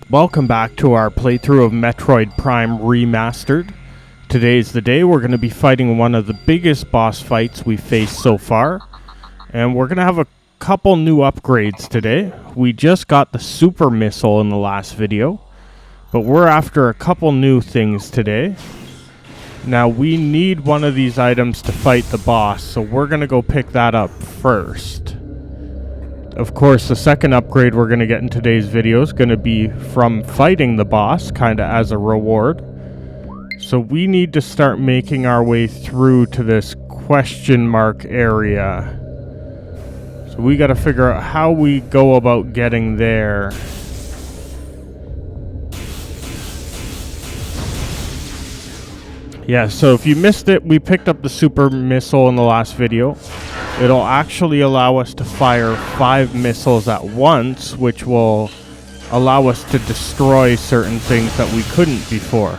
Welcome back to our playthrough of Metroid Prime Remastered. Today's the day we're going to be fighting one of the biggest boss fights we've faced so far. And we're going to have a couple new upgrades today. We just got the super missile in the last video, but we're after a couple new things today. Now we need one of these items to fight the boss, so we're going to go pick that up first. Of course, the second upgrade we're going to get in today's video is going to be from fighting the boss, kind of as a reward. So we need to start making our way through to this question mark area. So we got to figure out how we go about getting there. Yeah, so if you missed it, we picked up the super missile in the last video. It'll actually allow us to fire 5 missiles at once, which will allow us to destroy certain things that we couldn't before.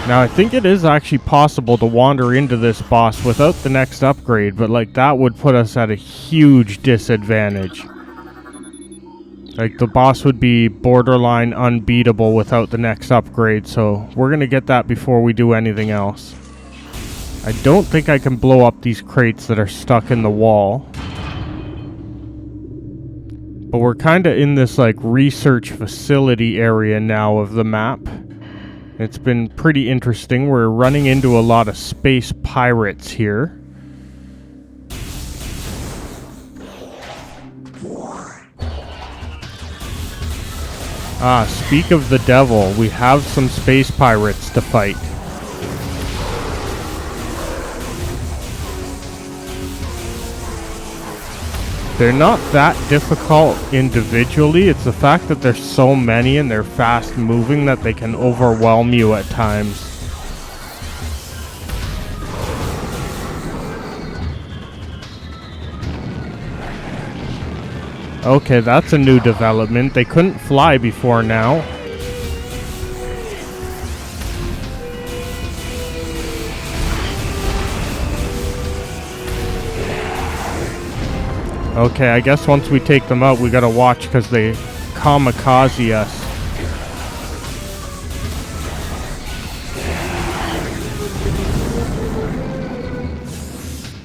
Now, I think it is actually possible to wander into this boss without the next upgrade, but like that would put us at a huge disadvantage. Like the boss would be borderline unbeatable without the next upgrade, so we're going to get that before we do anything else. I don't think I can blow up these crates that are stuck in the wall. But we're kind of in this like research facility area now of the map. It's been pretty interesting. We're running into a lot of space pirates here. Speak of the devil, we have some space pirates to fight. They're not that difficult individually. It's the fact that there's so many and they're fast moving that they can overwhelm you at times. Okay, that's a new development. They couldn't fly before now. Okay, I guess once we take them out, we gotta watch because they kamikaze us.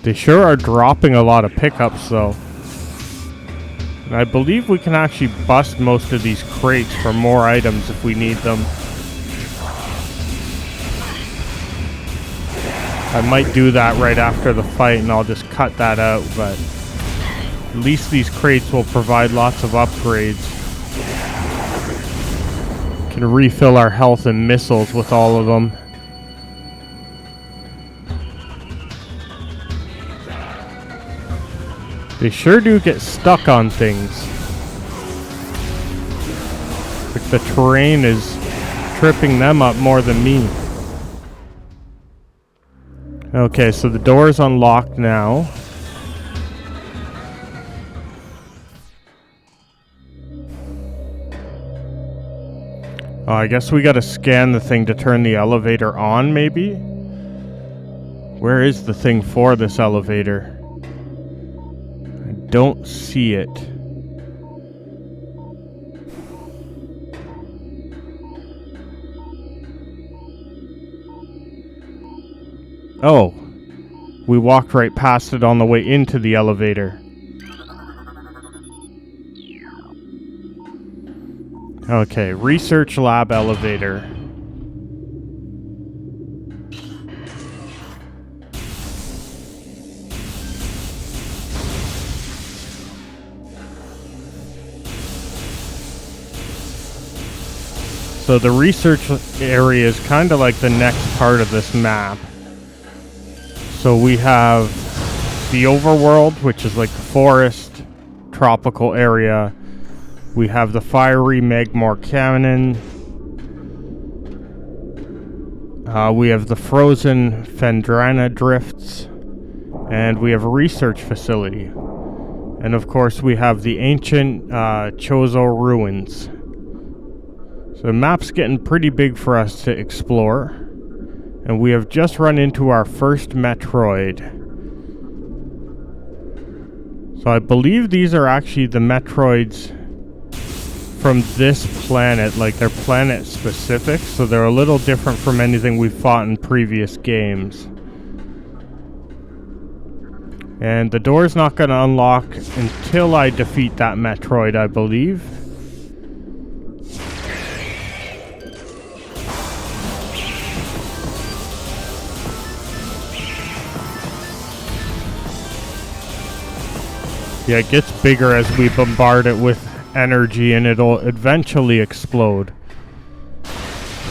They sure are dropping a lot of pickups, though. And I believe we can actually bust most of these crates for more items if we need them. I might do that right after the fight, and I'll just cut that out, but at least these crates will provide lots of upgrades. Can refill our health and missiles with all of them. They sure do get stuck on things. Like the terrain is tripping them up more than me. Okay, so the door is unlocked now. Oh, I guess we gotta scan the thing to turn the elevator on, maybe? Where is the thing for this elevator? I don't see it. Oh, we walked right past it on the way into the elevator. Okay, research lab elevator. So the research area is kind of like the next part of this map. So we have the overworld, which is like the forest, tropical area. We have the fiery Magmor Canyon. We have the frozen Fendrana drifts. And we have a research facility. And of course we have the ancient Chozo ruins. So the map's getting pretty big for us to explore. And we have just run into our first Metroid. So I believe these are actually the Metroids from this planet. Like, they're planet specific, so they're a little different from anything we've fought in previous games. And the door's not going to unlock until I defeat that Metroid, I believe. Yeah, it gets bigger as we bombard it with energy, and it'll eventually explode.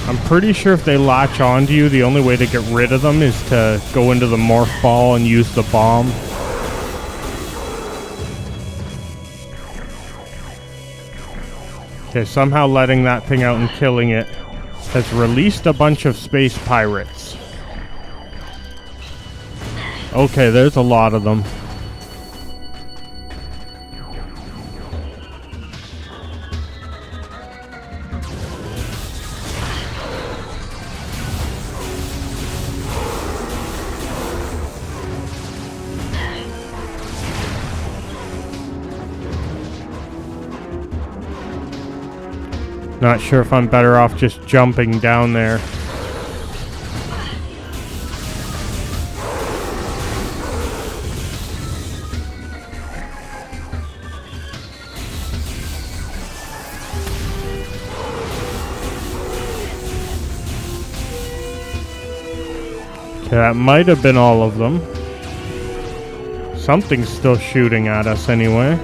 I'm pretty sure if they latch onto you, the only way to get rid of them is to go into the morph ball and use the bomb. Okay, somehow letting that thing out and killing it has released a bunch of space pirates. Okay, there's a lot of them. Not sure if I'm better off just jumping down there. Okay, that might have been all of them. Something's still shooting at us anyway.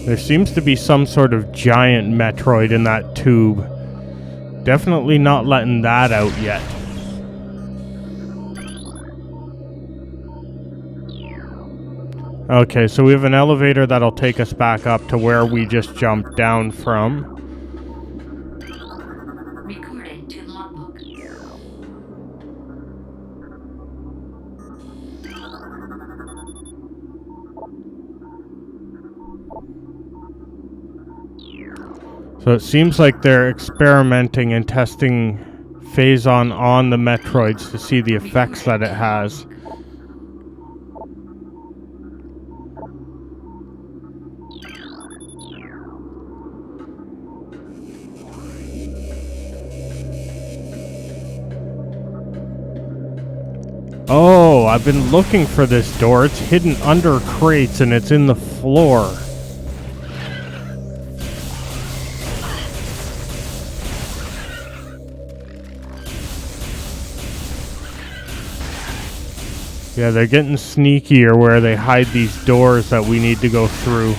There seems to be some sort of giant Metroid in that tube. Definitely not letting that out yet. Okay, so we have an elevator that'll take us back up to where we just jumped down from. Recorded to logbook. So it seems like they're experimenting and testing Phazon on the Metroids to see the effects that it has. Oh, I've been looking for this door. It's hidden under crates and it's in the floor. Yeah, they're getting sneakier where they hide these doors that we need to go through.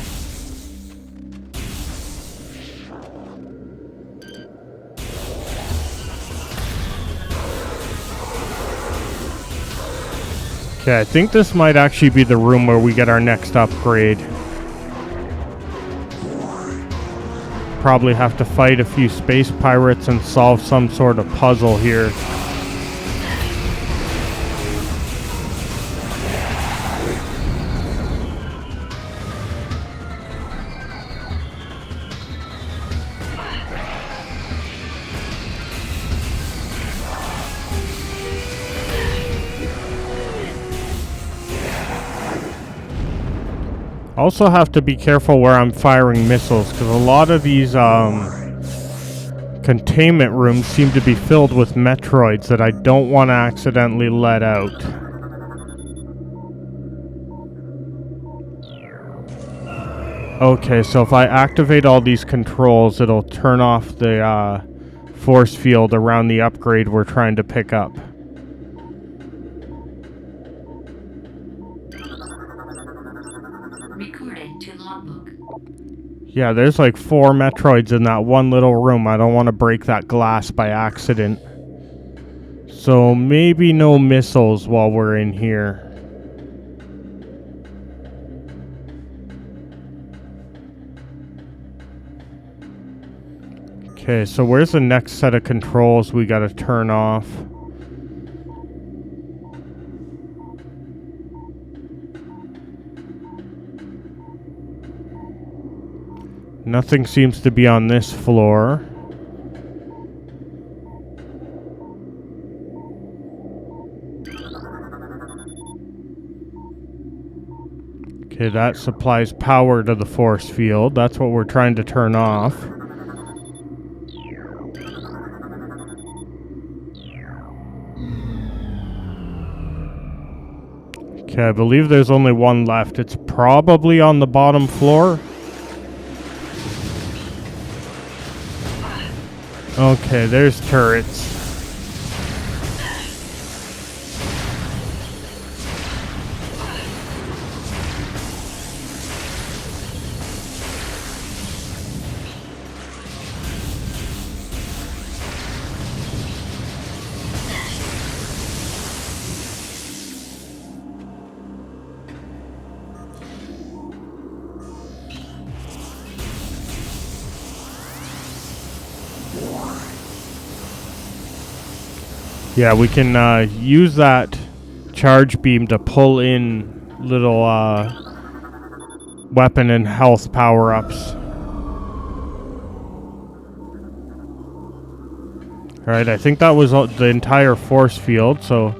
Okay, I think this might actually be the room where we get our next upgrade. Probably have to fight a few space pirates and solve some sort of puzzle here. Also have to be careful where I'm firing missiles, because a lot of these containment rooms seem to be filled with Metroids that I don't want to accidentally let out. Okay, so if I activate all these controls, it'll turn off the force field around the upgrade we're trying to pick up. Recorded to logbook. Yeah, there's like 4 Metroids in that one little room. I don't want to break that glass by accident. So maybe no missiles while we're in here. Okay, so where's the next set of controls we gotta turn off? Nothing seems to be on this floor. Okay, that supplies power to the force field. That's what we're trying to turn off. Okay, I believe there's only one left. It's probably on the bottom floor. Okay, there's turrets. Yeah, we can use that charge beam to pull in little weapon and health power-ups. Alright, I think that was the entire force field, so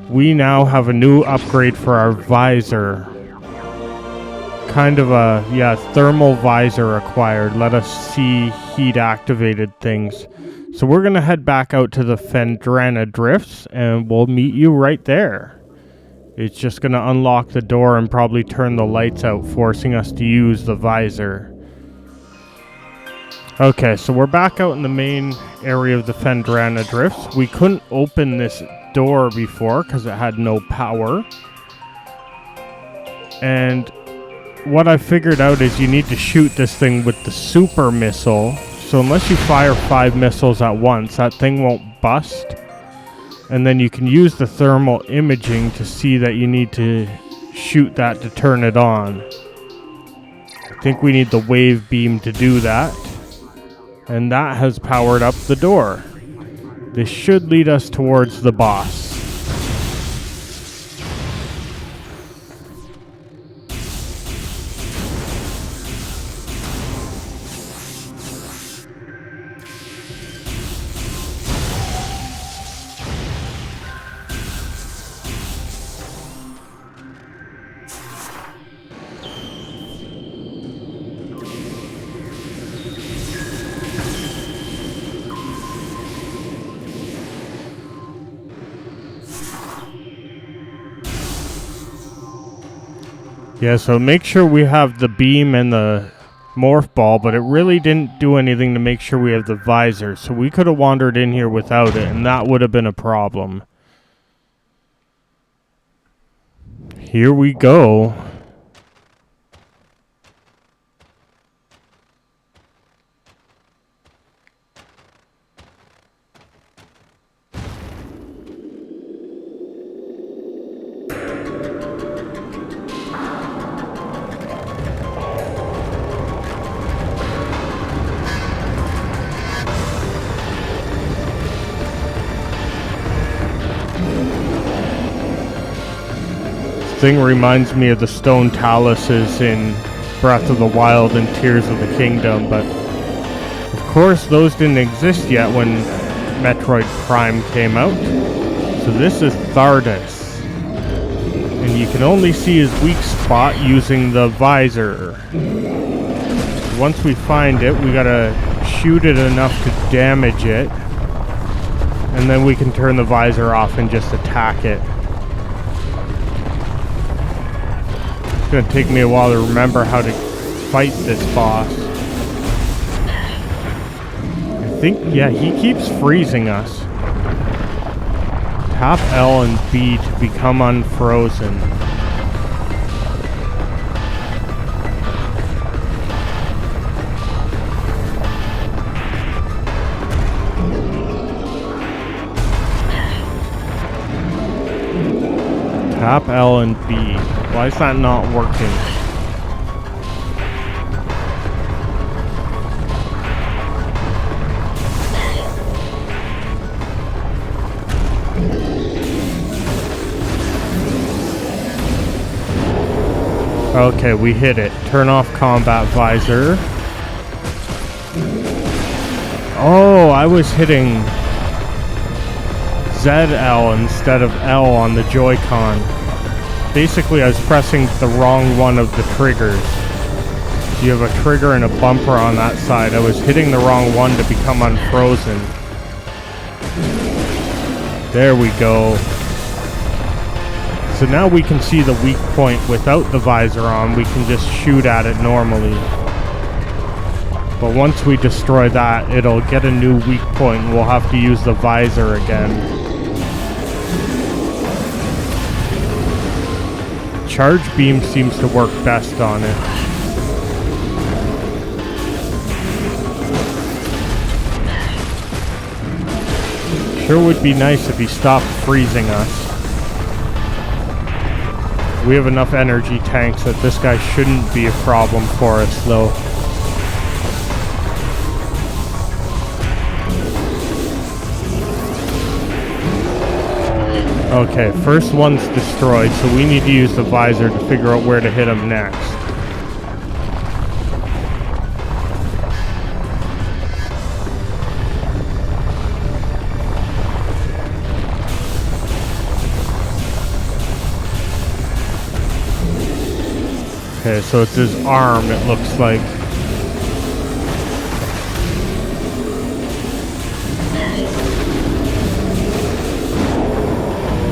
we now have a new upgrade for our visor. Kind of a, yeah, thermal visor acquired. Let us see heat-activated things. So we're going to head back out to the Phendrana Drifts, and we'll meet you right there. It's just going to unlock the door and probably turn the lights out, forcing us to use the visor. Okay, so we're back out in the main area of the Phendrana Drifts. We couldn't open this door before because it had no power. And what I figured out is you need to shoot this thing with the super missile. So unless you fire 5 missiles at once, that thing won't bust. And then you can use the thermal imaging to see that you need to shoot that to turn it on. I think we need the wave beam to do that. And that has powered up the door. This should lead us towards the boss. Yeah, so make sure we have the beam and the morph ball, but it really didn't do anything to make sure we have the visor. So we could have wandered in here without it, and that would have been a problem. Here we go. Thing reminds me of the stone taluses in Breath of the Wild and Tears of the Kingdom, but of course those didn't exist yet when Metroid Prime came out. So this is Thardus, and you can only see his weak spot using the visor. Once we find it, we gotta shoot it enough to damage it, and then we can turn the visor off and just attack it. It's gonna take me a while to remember how to fight this boss. I think, yeah, he keeps freezing us. Tap L and B to become unfrozen. Tap L and B. Why is that not working? Okay, we hit it. Turn off combat visor. Oh, I was hitting ZL instead of L on the Joy-Con. Basically, I was pressing the wrong one of the triggers. You have a trigger and a bumper on that side. I was hitting the wrong one to become unfrozen. There we go. So now we can see the weak point without the visor on. We can just shoot at it normally. But once we destroy that, it'll get a new weak point and we'll have to use the visor again. Charge beam seems to work best on it. Sure would be nice if he stopped freezing us. We have enough energy tanks that this guy shouldn't be a problem for us, though. Okay, first one's destroyed, so we need to use the visor to figure out where to hit him next. Okay, so it's his arm, it looks like.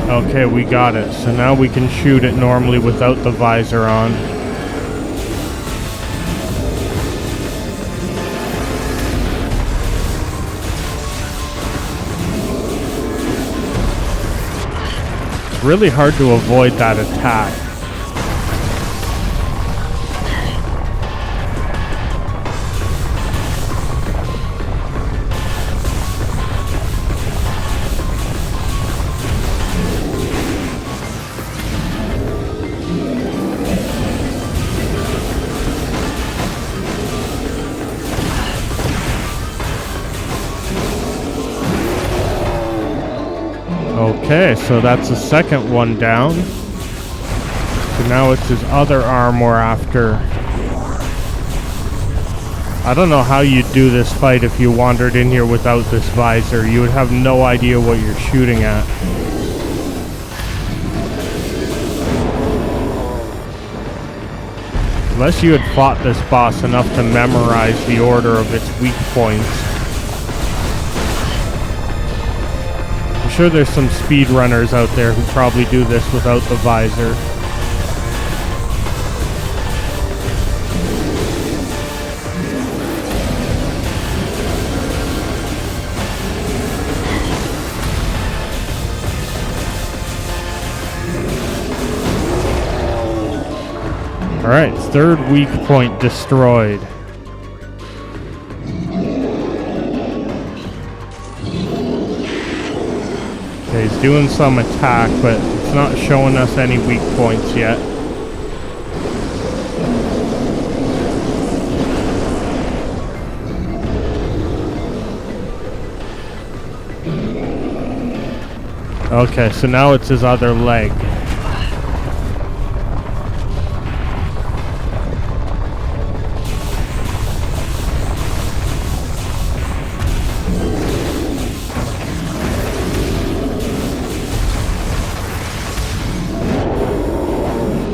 Okay, we got it. So now we can shoot it normally without the visor on. It's really hard to avoid that attack. Okay, so that's the second one down. So now it's his other arm we're after. I don't know how you'd do this fight if you wandered in here without this visor. You would have no idea what you're shooting at. Unless you had fought this boss enough to memorize the order of its weak points. I'm sure there's some speedrunners out there who probably do this without the visor. Alright, third weak point destroyed. Okay, he's doing some attack, but it's not showing us any weak points yet. Okay, so now it's his other leg.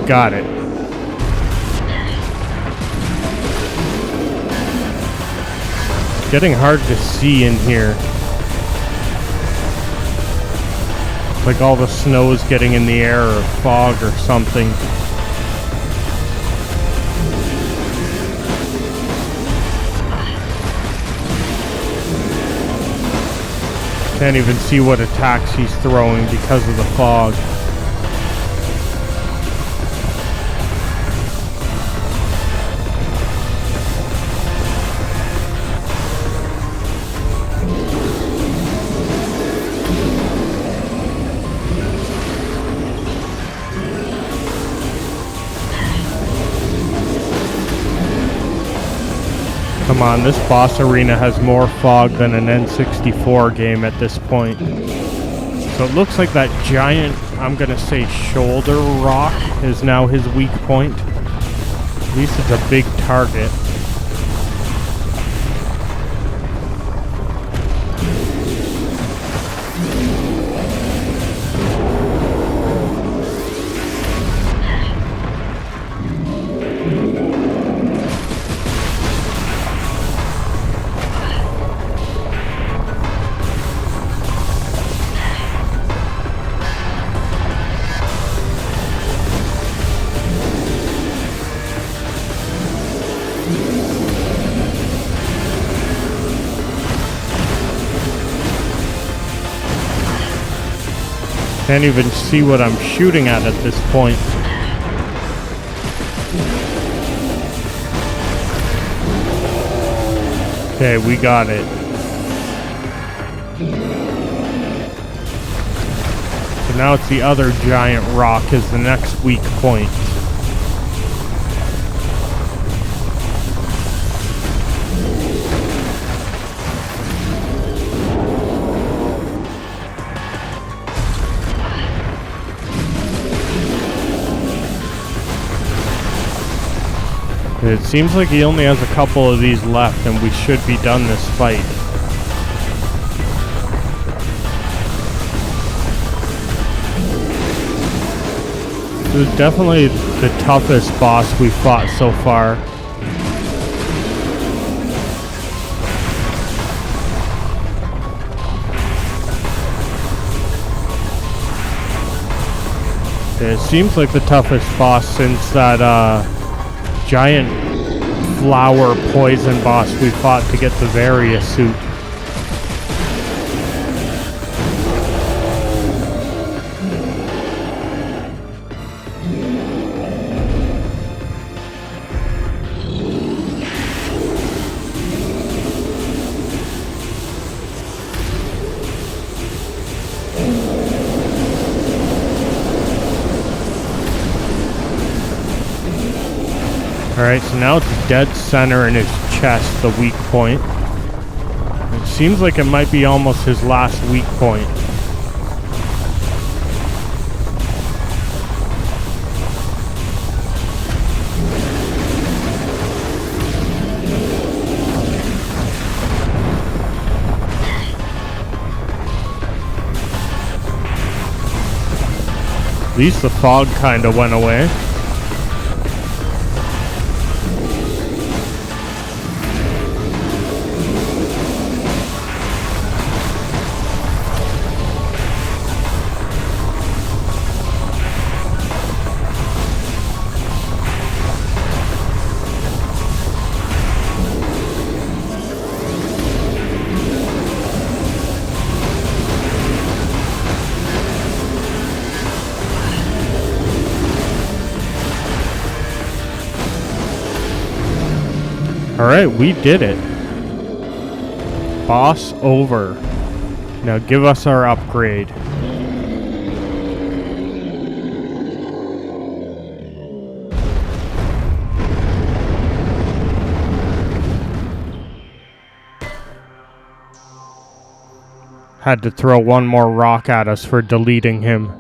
Got it. It's getting hard to see in here. Like all the snow is getting in the air or fog or something. Can't even see what attacks he's throwing because of the fog. Come on, this boss arena has more fog than an N64 game at this point. So it looks like that giant, I'm gonna say shoulder rock, is now his weak point. At least it's a big target. Can't even see what I'm shooting at this point. Okay, we got it. So now it's the other giant rock is the next weak point. It seems like he only has a couple of these left and we should be done this fight. This is definitely the toughest boss we fought so far. It seems like the toughest boss since that giant flower poison boss we fought to get the Various suit. Alright, so now it's dead center in his chest, the weak point. It seems like it might be almost his last weak point. At least the fog kinda went away. Alright, we did it. Boss over. Now give us our upgrade. Had to throw one more rock at us for deleting him.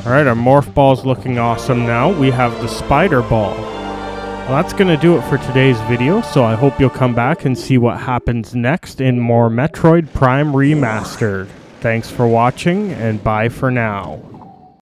Alright, our morph ball's looking awesome now. We have the spider ball. Well, that's going to do it for today's video, so I hope you'll come back and see what happens next in more Metroid Prime Remastered. Thanks for watching, and bye for now.